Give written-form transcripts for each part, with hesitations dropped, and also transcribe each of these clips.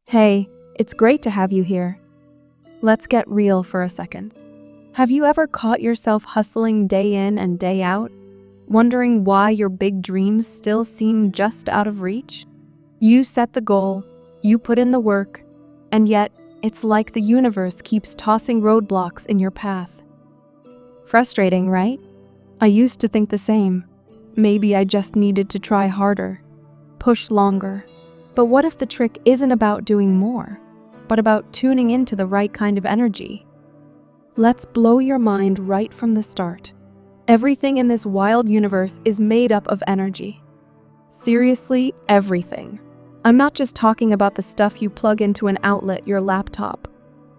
Hey, it's great to have you here. Let's get real for a second. Have you ever caught yourself hustling day in and day out, wondering why your big dreams still seem just out of reach? You set the goal, you put in the work, and yet it's like the universe keeps tossing roadblocks in your path. Frustrating, right? I used to think the same. Maybe I just needed to try harder, push longer. But what if the trick isn't about doing more, but about tuning into the right kind of energy? Let's blow your mind right from the start. Everything in this wild universe is made up of energy. Seriously, everything. I'm not just talking about the stuff you plug into an outlet, your laptop,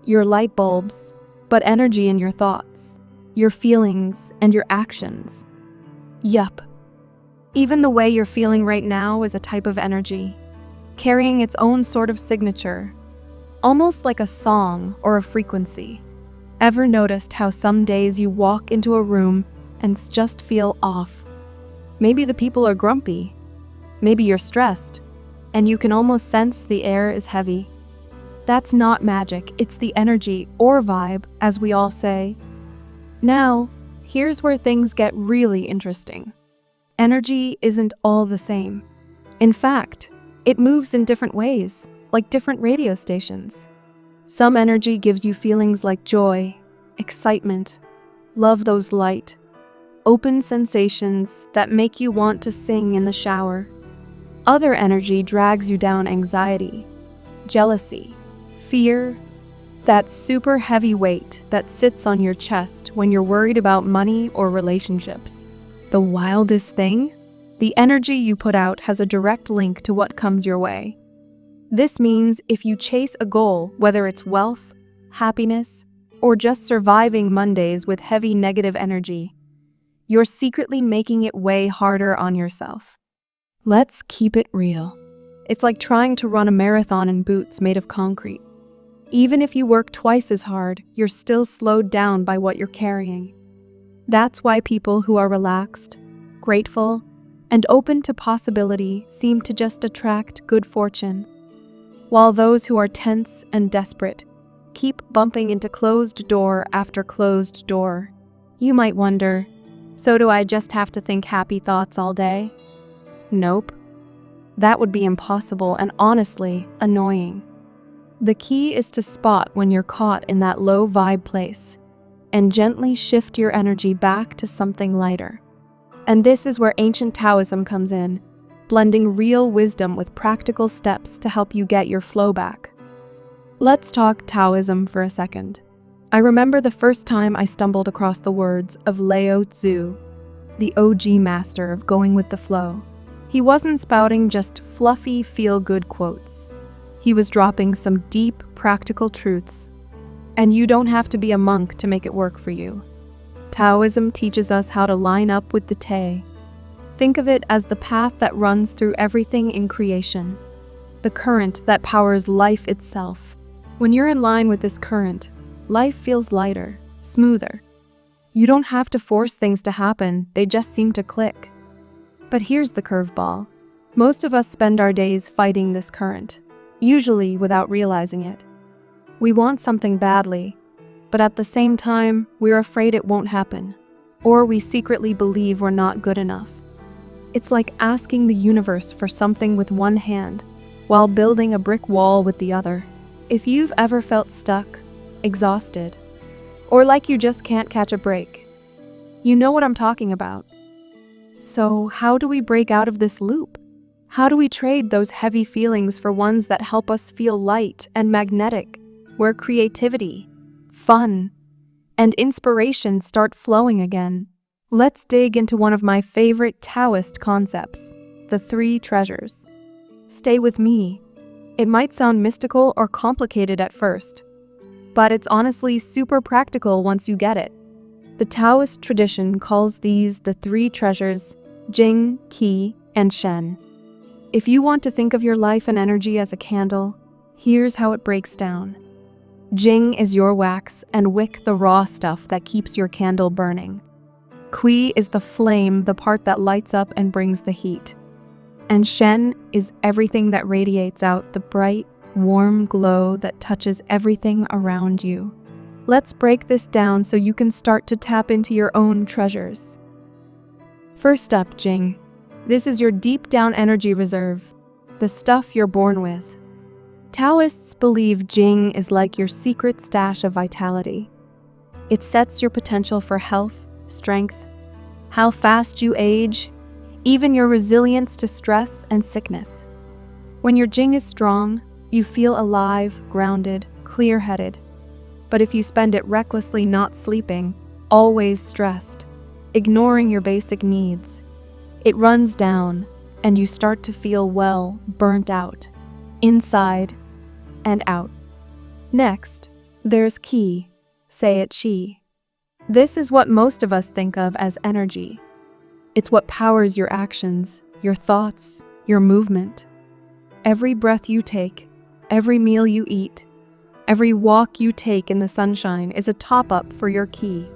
your light bulbs, but energy in your thoughts, your feelings, and your actions. Yup. Even the way you're feeling right now is a type of energy, carrying its own sort of signature, almost like a song or a frequency. Ever noticed how some days you walk into a room and just feel off? Maybe the people are grumpy, maybe you're stressed, and you can almost sense the air is heavy. That's not magic, it's the energy or vibe, as we all say. Now, here's where things get really interesting. Energy isn't all the same. In fact, it moves in different ways, like different radio stations. Some energy gives you feelings like joy, excitement, love, those light, open sensations that make you want to sing in the shower. Other energy drags you down: anxiety, jealousy, fear, that super heavy weight that sits on your chest when you're worried about money or relationships. The wildest thing? The energy you put out has a direct link to what comes your way. This means if you chase a goal, whether it's wealth, happiness, or just surviving Mondays with heavy negative energy, you're secretly making it way harder on yourself. Let's keep it real. It's like trying to run a marathon in boots made of concrete. Even if you work twice as hard, you're still slowed down by what you're carrying. That's why people who are relaxed, grateful, and open to possibility seem to just attract good fortune, while those who are tense and desperate keep bumping into closed door after closed door. You might wonder, so do I just have to think happy thoughts all day? Nope. That would be impossible and honestly annoying. The key is to spot when you're caught in that low vibe place and gently shift your energy back to something lighter. And this is where ancient Taoism comes in, blending real wisdom with practical steps to help you get your flow back. Let's talk Taoism for a second. I remember the first time I stumbled across the words of Lao Tzu, the OG master of going with the flow. He wasn't spouting just fluffy, feel-good quotes. He was dropping some deep, practical truths. And you don't have to be a monk to make it work for you. Taoism teaches us how to line up with the Te. Think of it as the path that runs through everything in creation, the current that powers life itself. When you're in line with this current, life feels lighter, smoother. You don't have to force things to happen, they just seem to click. But here's the curveball. Most of us spend our days fighting this current, usually without realizing it. We want something badly, but at the same time, we're afraid it won't happen, or we secretly believe we're not good enough. It's like asking the universe for something with one hand, while building a brick wall with the other. If you've ever felt stuck, exhausted, or like you just can't catch a break, you know what I'm talking about. So how do we break out of this loop? How do we trade those heavy feelings for ones that help us feel light and magnetic, where creativity, fun, and inspiration start flowing again? Let's dig into one of my favorite Taoist concepts, the 3 treasures. Stay with me. It might sound mystical or complicated at first, but it's honestly super practical once you get it. The Taoist tradition calls these the 3 treasures: Jing, Qi, and Shen. If you want to think of your life and energy as a candle, here's how it breaks down. Jing is your wax and wick, the raw stuff that keeps your candle burning. Qi is the flame, the part that lights up and brings the heat. And Shen is everything that radiates out, the bright, warm glow that touches everything around you. Let's break this down so you can start to tap into your own treasures. First up, Jing. This is your deep down energy reserve, the stuff you're born with. Taoists believe Jing is like your secret stash of vitality. It sets your potential for health, strength, how fast you age, even your resilience to stress and sickness. When your Jing is strong, you feel alive, grounded, clear-headed. But if you spend it recklessly not sleeping, always stressed, ignoring your basic needs, it runs down and you start to feel, burnt out, inside and out. Next, there's Qi, say it Qi. This is what most of us think of as energy. It's what powers your actions, your thoughts, your movement. Every breath you take, every meal you eat, every walk you take in the sunshine is a top-up for your Qi.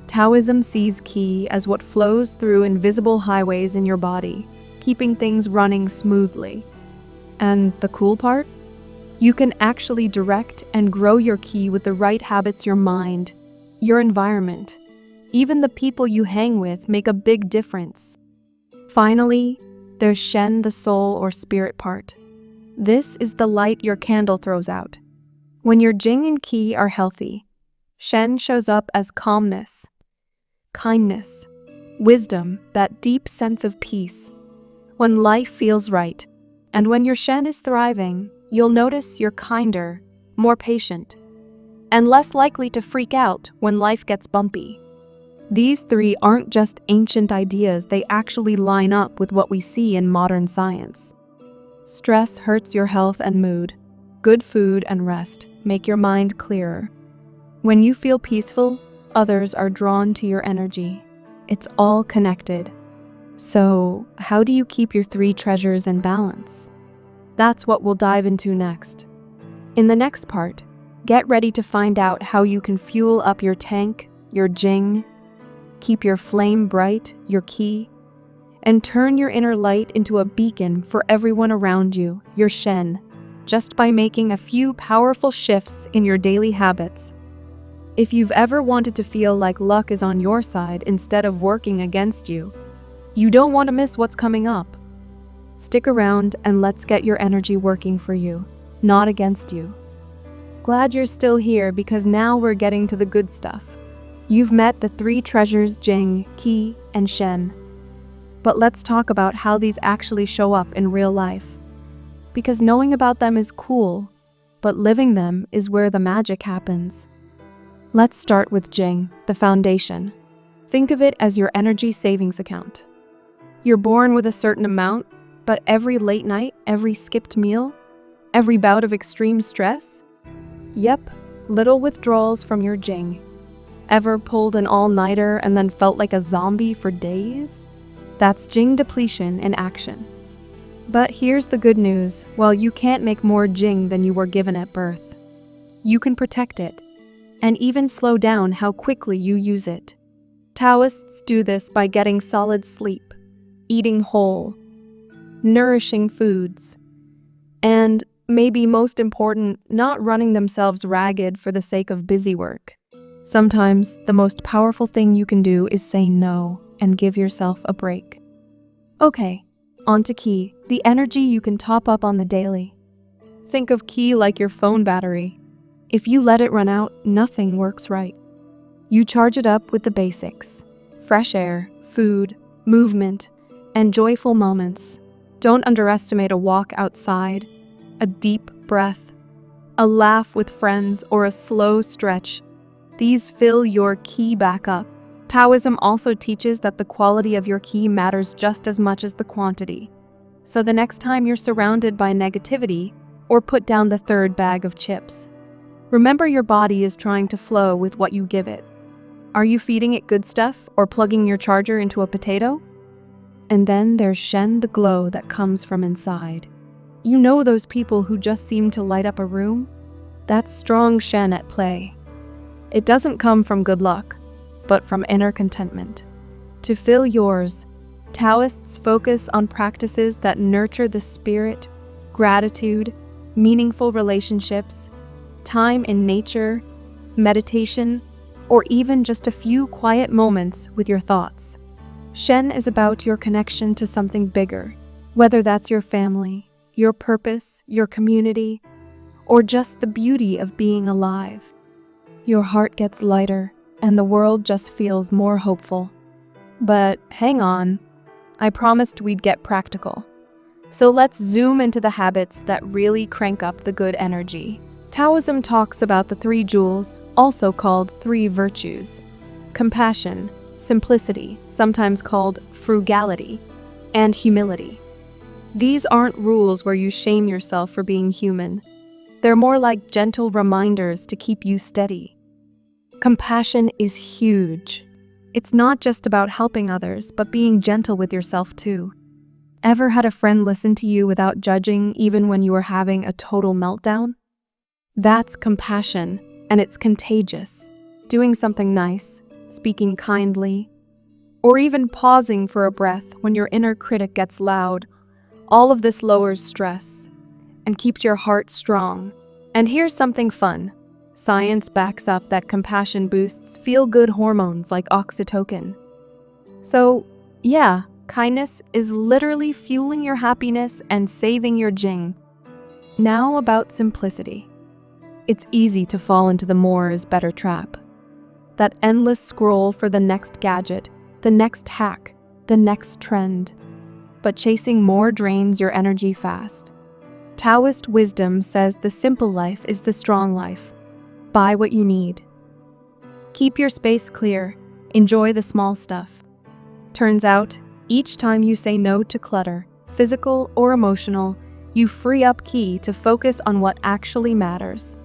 Taoism sees Qi as what flows through invisible highways in your body, keeping things running smoothly. And the cool part? You can actually direct and grow your Qi with the right habits. Your mind, your environment, even the people you hang with make a big difference. Finally, there's Shen, the soul or spirit part. This is the light your candle throws out. When your Jing and Qi are healthy, Shen shows up as calmness, kindness, wisdom, that deep sense of peace. When life feels right, and when your Shen is thriving, you'll notice you're kinder, more patient, and less likely to freak out when life gets bumpy. These three aren't just ancient ideas, they actually line up with what we see in modern science. Stress hurts your health and mood. Good food and rest make your mind clearer. When you feel peaceful, others are drawn to your energy. It's all connected. So, how do you keep your three treasures in balance? That's what we'll dive into next. In the next part, get ready to find out how you can fuel up your tank, your Jing, keep your flame bright, your Qi, and turn your inner light into a beacon for everyone around you, your Shen, just by making a few powerful shifts in your daily habits. If you've ever wanted to feel like luck is on your side instead of working against you, you don't want to miss what's coming up. Stick around and let's get your energy working for you, not against you. Glad you're still here because now we're getting to the good stuff. You've met the three treasures, Jing, Qi, and Shen. But let's talk about how these actually show up in real life. Because knowing about them is cool, but living them is where the magic happens. Let's start with Jing, the foundation. Think of it as your energy savings account. You're born with a certain amount, but every late night, every skipped meal, every bout of extreme stress? Yep, little withdrawals from your Jing. Ever pulled an all-nighter and then felt like a zombie for days? That's Jing depletion in action. But here's the good news, while you can't make more Jing than you were given at birth, you can protect it, and even slow down how quickly you use it. Taoists do this by getting solid sleep, eating whole, nourishing foods, and, maybe most important, not running themselves ragged for the sake of busy work. Sometimes, the most powerful thing you can do is say no and give yourself a break. Okay, on to Qi, the energy you can top up on the daily. Think of Qi like your phone battery. If you let it run out, nothing works right. You charge it up with the basics: fresh air, food, movement, and joyful moments. Don't underestimate a walk outside, a deep breath, a laugh with friends, or a slow stretch. These fill your Qi back up. Taoism also teaches that the quality of your Qi matters just as much as the quantity. So the next time you're surrounded by negativity, or put down the third bag of chips, remember your body is trying to flow with what you give it. Are you feeding it good stuff or plugging your charger into a potato? And then there's Shen, the glow that comes from inside. You know those people who just seem to light up a room? That's strong Shen at play. It doesn't come from good luck, but from inner contentment. To fill yours, Taoists focus on practices that nurture the spirit, gratitude, meaningful relationships, time in nature, meditation, or even just a few quiet moments with your thoughts. Shen is about your connection to something bigger, whether that's your family, your purpose, your community, or just the beauty of being alive. Your heart gets lighter, and the world just feels more hopeful. But hang on, I promised we'd get practical. So let's zoom into the habits that really crank up the good energy. Taoism talks about the 3 jewels, also called 3 virtues: compassion, simplicity, sometimes called frugality, and humility. These aren't rules where you shame yourself for being human. They're more like gentle reminders to keep you steady. Compassion is huge. It's not just about helping others, but being gentle with yourself too. Ever had a friend listen to you without judging, even when you were having a total meltdown? That's compassion, and it's contagious. Doing something nice, speaking kindly, or even pausing for a breath when your inner critic gets loud, all of this lowers stress and keeps your heart strong. And here's something fun. Science backs up that compassion boosts feel-good hormones like oxytocin. So, yeah, kindness is literally fueling your happiness and saving your Jing. Now about simplicity. It's easy to fall into the more is better trap. That endless scroll for the next gadget, the next hack, the next trend. But chasing more drains your energy fast. Taoist wisdom says the simple life is the strong life. Buy what you need. Keep your space clear. Enjoy the small stuff. Turns out, each time you say no to clutter, physical or emotional, you free up ki to focus on what actually matters.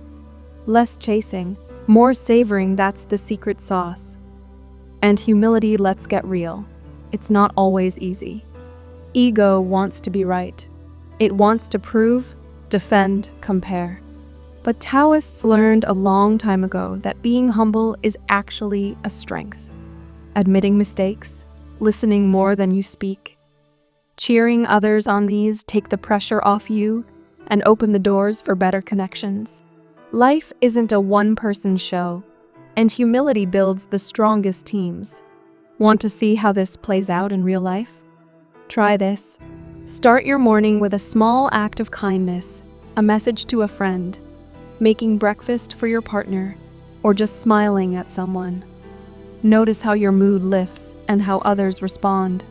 Less chasing, more savoring, that's the secret sauce. And humility, let's get real. It's not always easy. Ego wants to be right. It wants to prove, defend, compare. But Taoists learned a long time ago that being humble is actually a strength. Admitting mistakes, listening more than you speak, cheering others on these take the pressure off you and open the doors for better connections. Life isn't a one-person show, and humility builds the strongest teams. Want to see how this plays out in real life? Try this. Start your morning with a small act of kindness, a message to a friend, making breakfast for your partner, or just smiling at someone. Notice how your mood lifts and how others respond.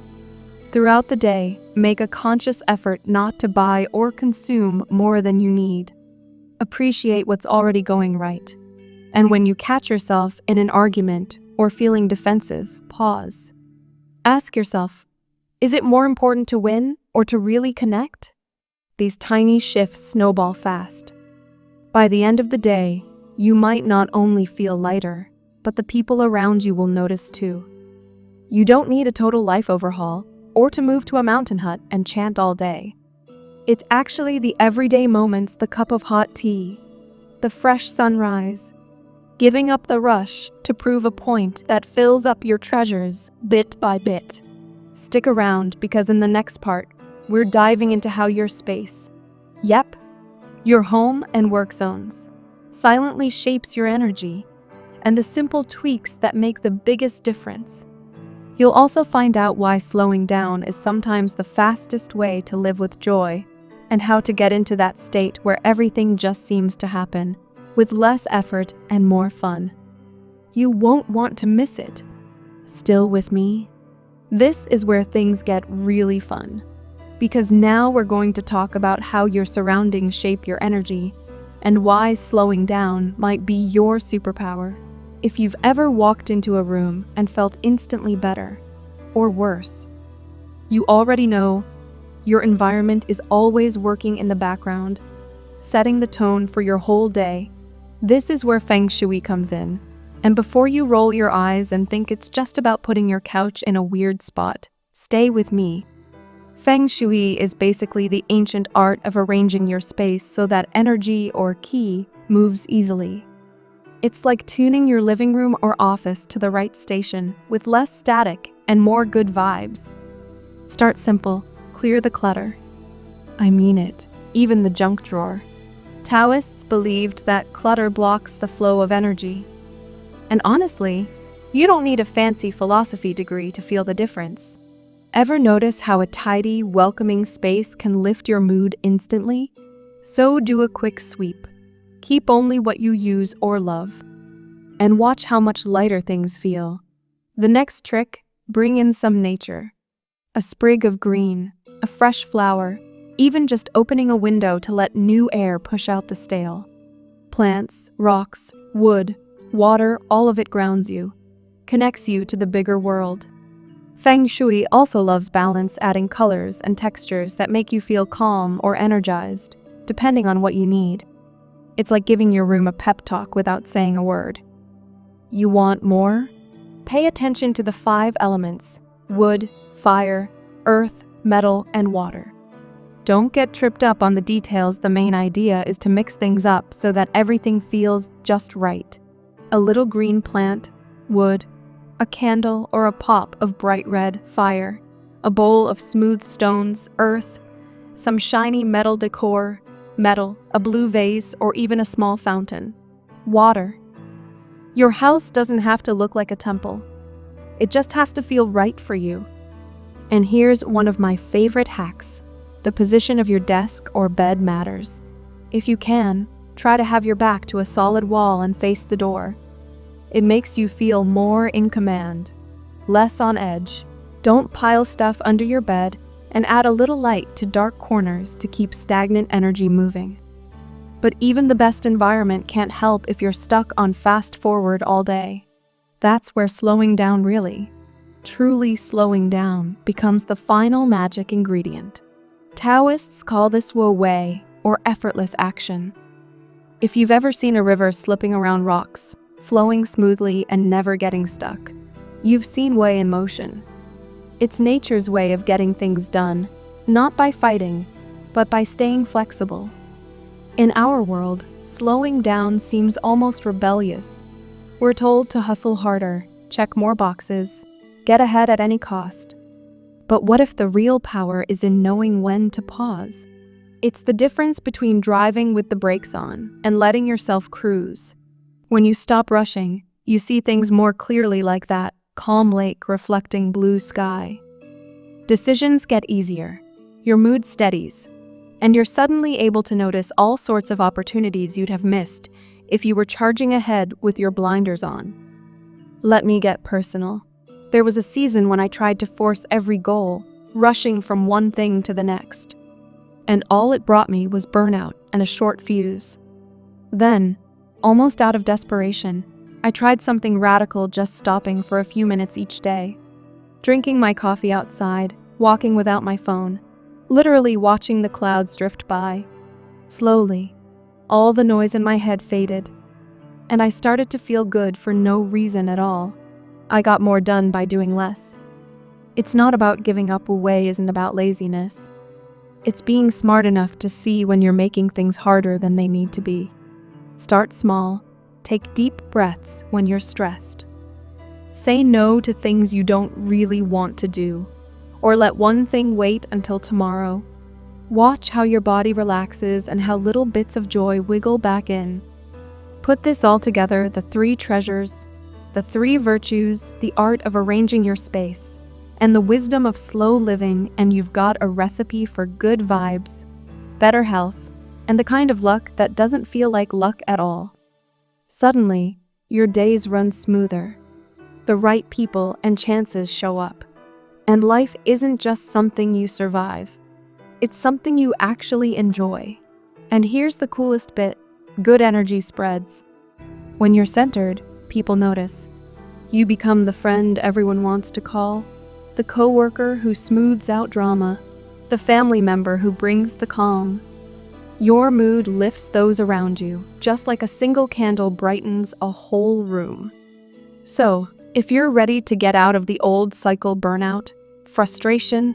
Throughout the day, make a conscious effort not to buy or consume more than you need. Appreciate what's already going right. And when you catch yourself in an argument or feeling defensive, pause. Ask yourself, is it more important to win or to really connect? These tiny shifts snowball fast. By the end of the day, you might not only feel lighter, but the people around you will notice too. You don't need a total life overhaul or to move to a mountain hut and chant all day. It's actually the everyday moments, the cup of hot tea, the fresh sunrise, giving up the rush to prove a point that fills up your treasures bit by bit. Stick around because in the next part, we're diving into how your space, yep, your home and work zones, silently shapes your energy and the simple tweaks that make the biggest difference. You'll also find out why slowing down is sometimes the fastest way to live with joy and how to get into that state where everything just seems to happen with less effort and more fun. You won't want to miss it. Still with me? This is where things get really fun, because now we're going to talk about how your surroundings shape your energy and why slowing down might be your superpower. If you've ever walked into a room and felt instantly better, or worse, you already know your environment is always working in the background, setting the tone for your whole day. This is where Feng Shui comes in. And before you roll your eyes and think it's just about putting your couch in a weird spot, stay with me. Feng Shui is basically the ancient art of arranging your space so that energy or ki moves easily. It's like tuning your living room or office to the right station with less static and more good vibes. Start simple, clear the clutter. I mean it, even the junk drawer. Taoists believed that clutter blocks the flow of energy. And honestly, you don't need a fancy philosophy degree to feel the difference. Ever notice how a tidy, welcoming space can lift your mood instantly? So do a quick sweep. Keep only what you use or love. And watch how much lighter things feel. The next trick, bring in some nature. A sprig of green, a fresh flower, even just opening a window to let new air push out the stale. Plants, rocks, wood, water, all of it grounds you, connects you to the bigger world. Feng Shui also loves balance, adding colors and textures that make you feel calm or energized, depending on what you need. It's like giving your room a pep talk without saying a word. You want more? Pay attention to the 5 elements: wood, fire, earth, metal, and water. Don't get tripped up on the details. The main idea is to mix things up so that everything feels just right. A little green plant, wood, a candle or a pop of bright red, fire, a bowl of smooth stones, earth, some shiny metal decor, metal, a blue vase, or even a small fountain, water. Your house doesn't have to look like a temple. It just has to feel right for you. And here's one of my favorite hacks. The position of your desk or bed matters. If you can, try to have your back to a solid wall and face the door. It makes you feel more in command, less on edge. Don't pile stuff under your bed, and add a little light to dark corners to keep stagnant energy moving. But even the best environment can't help if you're stuck on fast forward all day. That's where slowing down, really, truly slowing down, becomes the final magic ingredient. Taoists call this wu wei, or effortless action. If you've ever seen a river slipping around rocks, flowing smoothly and never getting stuck, you've seen wei in motion. It's nature's way of getting things done, not by fighting, but by staying flexible. In our world, slowing down seems almost rebellious. We're told to hustle harder, check more boxes, get ahead at any cost. But what if the real power is in knowing when to pause? It's the difference between driving with the brakes on and letting yourself cruise. When you stop rushing, you see things more clearly, like that calm lake reflecting blue sky. Decisions get easier, your mood steadies, and you're suddenly able to notice all sorts of opportunities you'd have missed if you were charging ahead with your blinders on. Let me get personal. There was a season when I tried to force every goal, rushing from one thing to the next. And all it brought me was burnout and a short fuse. Then, almost out of desperation, I tried something radical, just stopping for a few minutes each day. Drinking my coffee outside, walking without my phone, literally watching the clouds drift by. Slowly, all the noise in my head faded, and I started to feel good for no reason at all. I got more done by doing less. It's not about giving up. Wu-wei isn't about laziness. It's being smart enough to see when you're making things harder than they need to be. Start small. Take deep breaths when you're stressed. Say no to things you don't really want to do, or let one thing wait until tomorrow. Watch how your body relaxes and how little bits of joy wiggle back in. Put this all together: the 3 treasures, the 3 virtues, the art of arranging your space, and the wisdom of slow living, and you've got a recipe for good vibes, better health, and the kind of luck that doesn't feel like luck at all. Suddenly, your days run smoother. The right people and chances show up. And life isn't just something you survive. It's something you actually enjoy. And here's the coolest bit: good energy spreads. When you're centered, people notice. You become the friend everyone wants to call, the coworker who smooths out drama, the family member who brings the calm. Your mood lifts those around you, just like a single candle brightens a whole room. So, if you're ready to get out of the old cycle: burnout, frustration,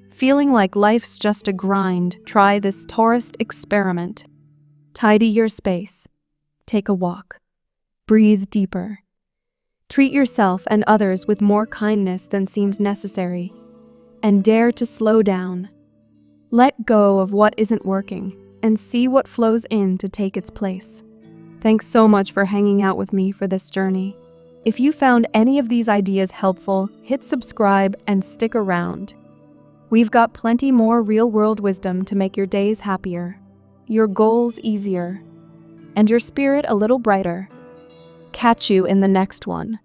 feeling like life's just a grind, try this Taoist experiment. Tidy your space. Take a walk. Breathe deeper. Treat yourself and others with more kindness than seems necessary. And dare to slow down. Let go of what isn't working and see what flows in to take its place. Thanks so much for hanging out with me for this journey. If you found any of these ideas helpful, hit subscribe and stick around. We've got plenty more real-world wisdom to make your days happier, your goals easier, and your spirit a little brighter. Catch you in the next one.